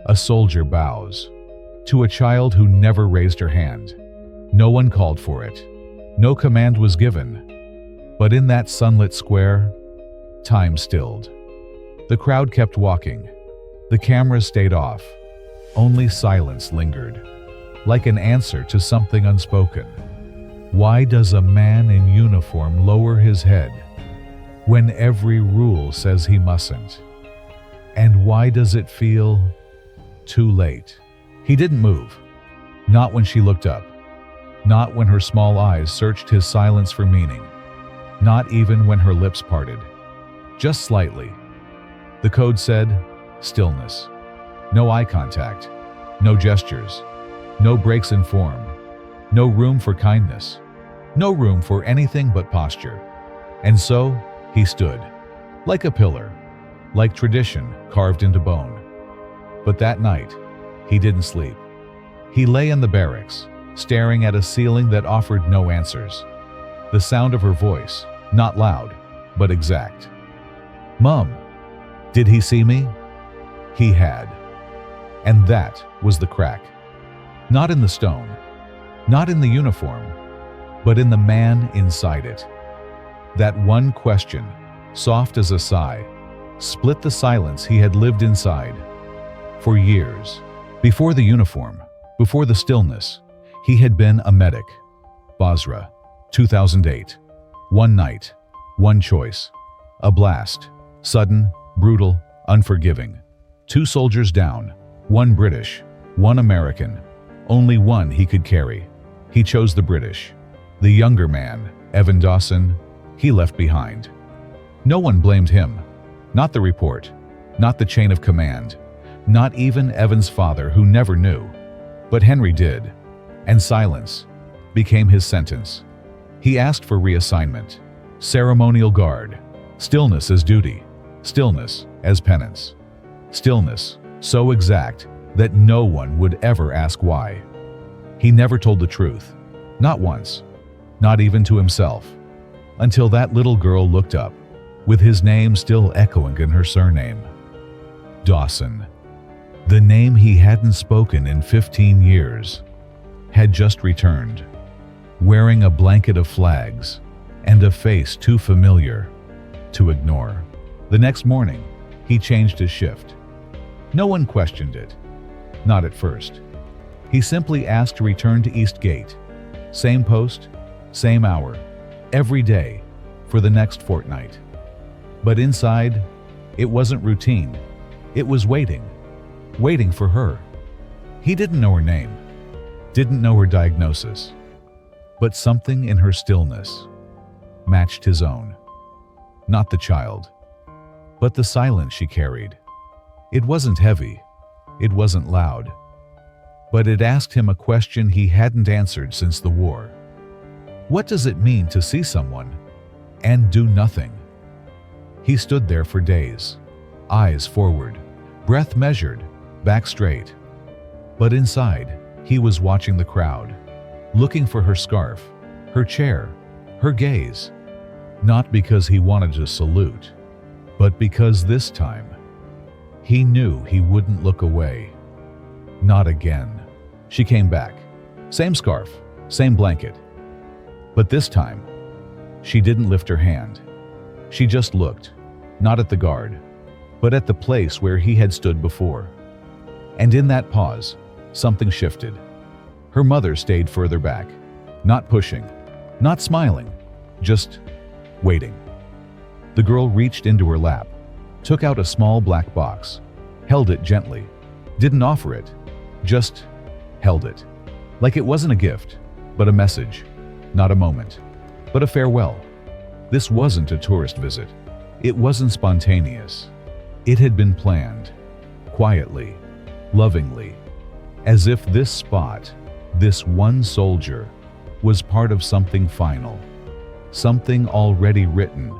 A soldier bows. To a child who never raised her hand. No one called for it. No command was given. But in that sunlit square, time stilled. The crowd kept walking. The cameras stayed off. Only silence lingered, like an answer to something unspoken. Why does a man in uniform lower his head when every rule says he mustn't? And why does it feel too late? He didn't move. Not when she looked up. Not when her small eyes searched his silence for meaning. Not even when her lips parted. Just slightly. The code said, stillness. No eye contact. No gestures. No breaks in form. No room for kindness. No room for anything but posture. And so, he stood. Like a pillar. Like tradition carved into bone. But that night, he didn't sleep. He lay in the barracks, staring at a ceiling that offered no answers. The sound of her voice, not loud, but exact. "Mom, did he see me?" He had. And that was the crack. Not in the stone, not in the uniform, but in the man inside it. That one question, soft as a sigh, split the silence he had lived inside. For years, before the uniform, before the stillness, he had been a medic. Basra, 2008. One night, one choice. A blast. Sudden, brutal, unforgiving. 2 soldiers down. 1 British, 1 American. Only one he could carry. He chose the British. The younger man, Evan Dawson, he left behind. No one blamed him. Not the report. Not the chain of command. Not even Evan's father, who never knew. But Henry did. And silence became his sentence. He asked for reassignment. Ceremonial guard. Stillness as duty. Stillness as penance. Stillness so exact that no one would ever ask why. He never told the truth. Not once. Not even to himself. Until that little girl looked up, with his name still echoing in her surname. Dawson. The name he hadn't spoken in 15 years, had just returned, wearing a blanket of flags and a face too familiar to ignore. The next morning, he changed his shift. No one questioned it. Not at first. He simply asked to return to East Gate. Same post, same hour, every day, for the next fortnight. But inside, it wasn't routine. It was waiting. Waiting for her. He didn't know her name. Didn't know her diagnosis. But something in her stillness matched his own. Not the child, but the silence she carried. It wasn't heavy. It wasn't loud. But it asked him a question he hadn't answered since the war. What does it mean to see someone and do nothing? He stood there for days, eyes forward, breath measured, back straight. But inside, he was watching the crowd, looking for her scarf, her chair, her gaze. Not because he wanted to salute, but because this time, he knew he wouldn't look away. Not again. She came back. Same scarf, same blanket. But this time, she didn't lift her hand. She just looked, not at the guard, but at the place where he had stood before. And in that pause, something shifted. Her mother stayed further back, not pushing, not smiling, just waiting. The girl reached into her lap, took out a small black box, held it gently, didn't offer it, just held it. Like it wasn't a gift, but a message, not a moment, but a farewell. This wasn't a tourist visit. It wasn't spontaneous. It had been planned, quietly, lovingly, as if this spot, this one soldier, was part of something final, something already written,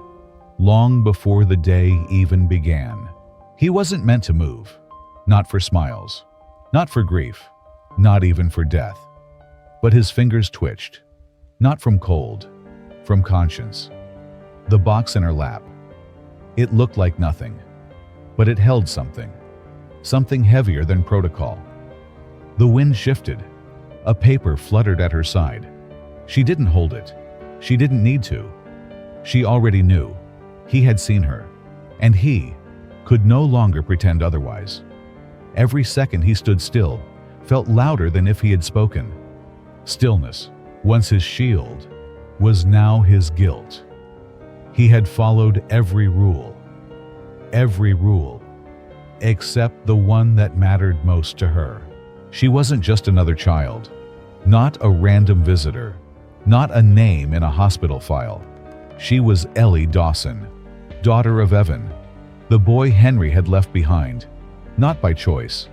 long before the day even began. He wasn't meant to move, not for smiles, not for grief, not even for death. But his fingers twitched, not from cold, from conscience. The box in her lap. It looked like nothing, but it held something. something heavier than protocol. The wind shifted. A paper fluttered at her side. She didn't hold it. She didn't need to. She already knew. He had seen her, and he could no longer pretend otherwise. Every second he stood still felt louder than if he had spoken. Stillness, once his shield, was now his guilt. He had followed every rule, except the one that mattered most to her. She wasn't just another child, not a random visitor, not a name in a hospital file. She was Ellie Dawson, daughter of Evan, the boy Henry had left behind, not by choice,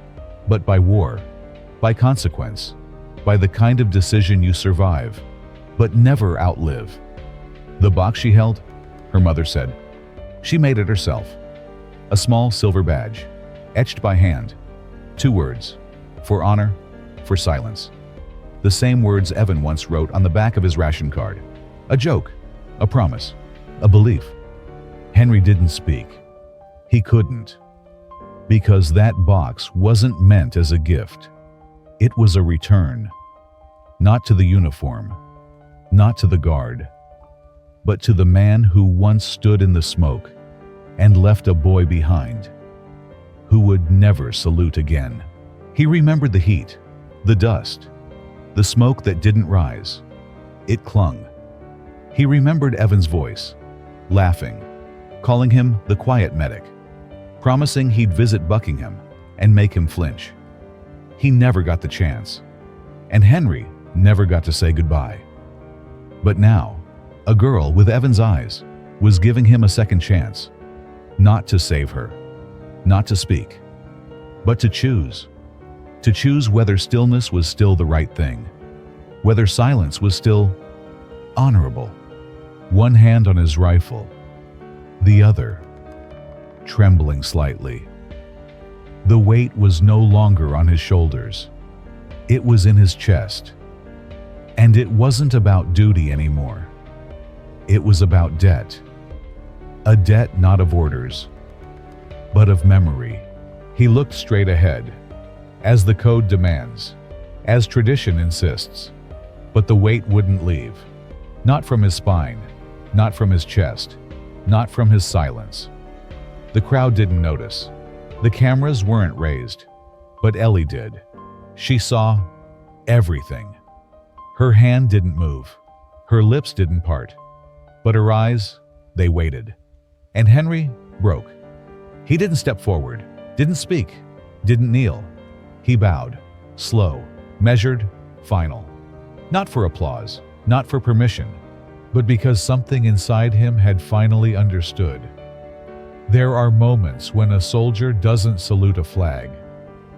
but by war, by consequence, by the kind of decision you survive, but never outlive. The box she held, her mother said. She made it herself. A small silver badge, etched by hand. 2 words, for honor, for silence. The same words Evan once wrote on the back of his ration card. A joke, a promise, a belief. Henry didn't speak. He couldn't. Because that box wasn't meant as a gift. It was a return. Not to the uniform, not to the guard, but to the man who once stood in the smoke and left a boy behind, who would never salute again. He remembered the heat, the dust, the smoke that didn't rise. It clung. He remembered Evan's voice, laughing, calling him the quiet medic, promising he'd visit Buckingham and make him flinch. He never got the chance, and Henry never got to say goodbye. But now, a girl with Evan's eyes was giving him a second chance, not to save her, not to speak, but to choose whether stillness was still the right thing, whether silence was still honorable. One hand on his rifle, the other trembling slightly. The weight was no longer on his shoulders. It was in his chest. And it wasn't about duty anymore. It was about debt. A debt not of orders, but of memory. He looked straight ahead, as the code demands, as tradition insists. But the weight wouldn't leave. Not from his spine, not from his chest, not from his silence. The crowd didn't notice. The cameras weren't raised, but Ellie did. She saw everything. Her hand didn't move. Her lips didn't part. But her eyes, they waited. And Henry broke. He didn't step forward, didn't speak, didn't kneel. He bowed, slow, measured, final. Not for applause, not for permission, but because something inside him had finally understood. There are moments when a soldier doesn't salute a flag,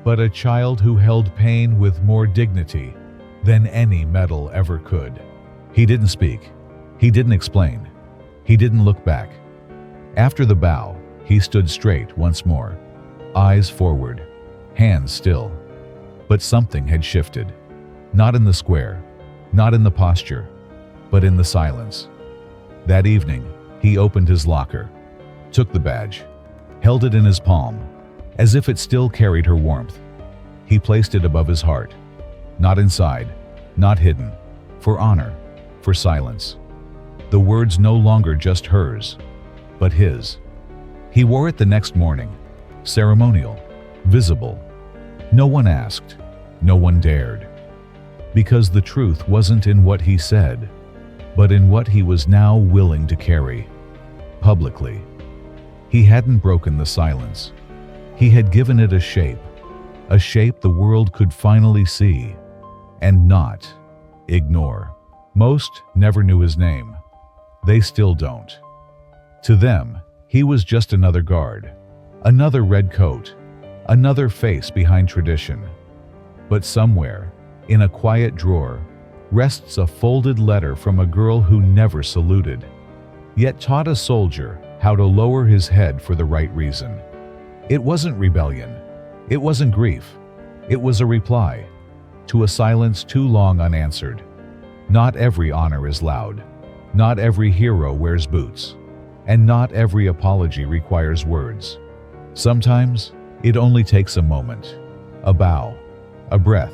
but a child who held pain with more dignity than any medal ever could. He didn't speak. He didn't explain. He didn't look back. After the bow, he stood straight once more, eyes forward, hands still. But something had shifted. Not in the square, not in the posture, but in the silence. That evening, he opened his locker, took the badge, held it in his palm, as if it still carried her warmth. He placed it above his heart, not inside, not hidden, for honor, for silence. The words no longer just hers, but his. He wore it the next morning, ceremonial, visible. No one asked, no one dared. Because the truth wasn't in what he said, but in what he was now willing to carry, publicly. He hadn't broken the silence. He had given it a shape the world could finally see, and not ignore. Most never knew his name. They still don't. To them, he was just another guard, another red coat, another face behind tradition. But somewhere, in a quiet drawer, rests a folded letter from a girl who never saluted, yet taught a soldier how to lower his head for the right reason. It wasn't rebellion. It wasn't grief. It was a reply to a silence too long unanswered. Not every honor is loud. Not every hero wears boots. And not every apology requires words. Sometimes, It only takes a moment, a bow, a breath,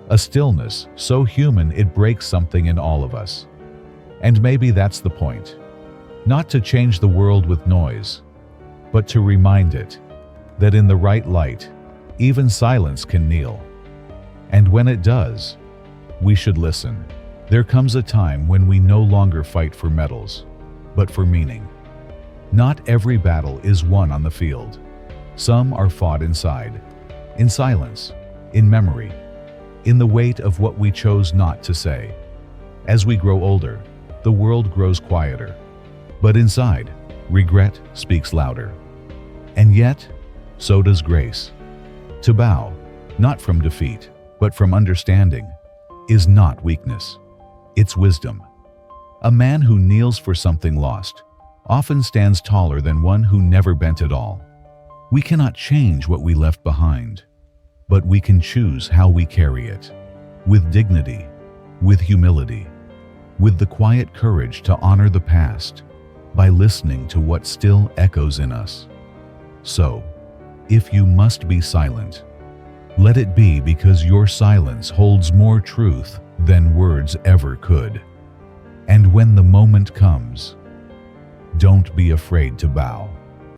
a stillness so human it breaks something in all of us. And maybe that's the point. Not to change the world with noise, but to remind it that in the right light, even silence can kneel. And when it does, we should listen. There comes a time when we no longer fight for medals, but for meaning. Not every battle is won on the field. Some are fought inside, in silence, in memory, in the weight of what we chose not to say. As we grow older, the world grows quieter, but inside, regret speaks louder. And yet, so does grace. To bow, not from defeat, but from understanding, is not weakness. It's wisdom. A man who kneels for something lost often stands taller than one who never bent at all. We cannot change what we left behind, but we can choose how we carry it, with dignity, with humility, with the quiet courage to honor the past by listening to what still echoes in us. So, if you must be silent, let it be because your silence holds more truth than words ever could. And when the moment comes, don't be afraid to bow.